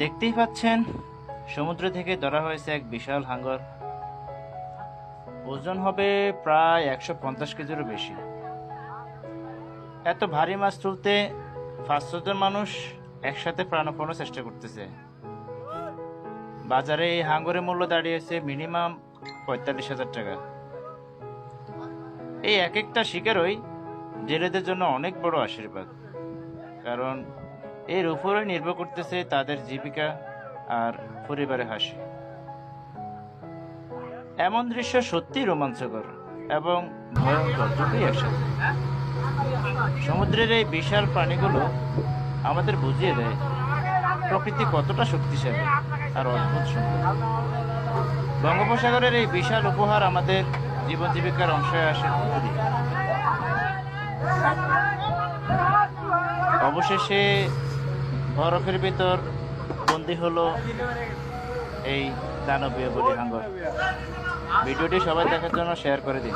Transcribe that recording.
দেখতেই পাচ্ছেন সমুদ্র থেকে ধরা হয়েছে এক বিশাল হাঙ্গর। ওজন হবে প্রায় 150 কেজিরও বেশি। এত ভারী মাছ তুলতে 5-6 জন মানুষ একসাথে প্রাণপণের চেষ্টা করতেছে। বাজারে এই হাঙ্গরের মূল্য দাঁড়িয়েছে মিনিমাম 45,000 টাকা। এই এক একটা শিকারই জেলেদের জন্য অনেক বড় আশীর্বাদ, কারণ এর উপরে নির্ভর করতেছে তাদের জীবিকা আর পরিবারের হাসি। এমন দৃশ্য সত্যি রোমাঞ্চকর এবং ভয়ঙ্কর দুটোই একসাথে। সমুদ্রের এই বিশাল প্রাণীগুলো আমাদের বুঝিয়ে দেয় প্রকৃতি কতটা শক্তিশালী আর অদ্ভুত সুন্দর। বঙ্গোপসাগরের এই বিশাল উপহার আমাদের জীবন জীবিকার অংশ হয়ে আসে প্রতিদিন। অবশেষে বরফের ভিতর বন্দী হলো এই দানবীয় বলি হাঙ্গর। ভিডিওটি সবাই দেখার জন্য শেয়ার করে দিন।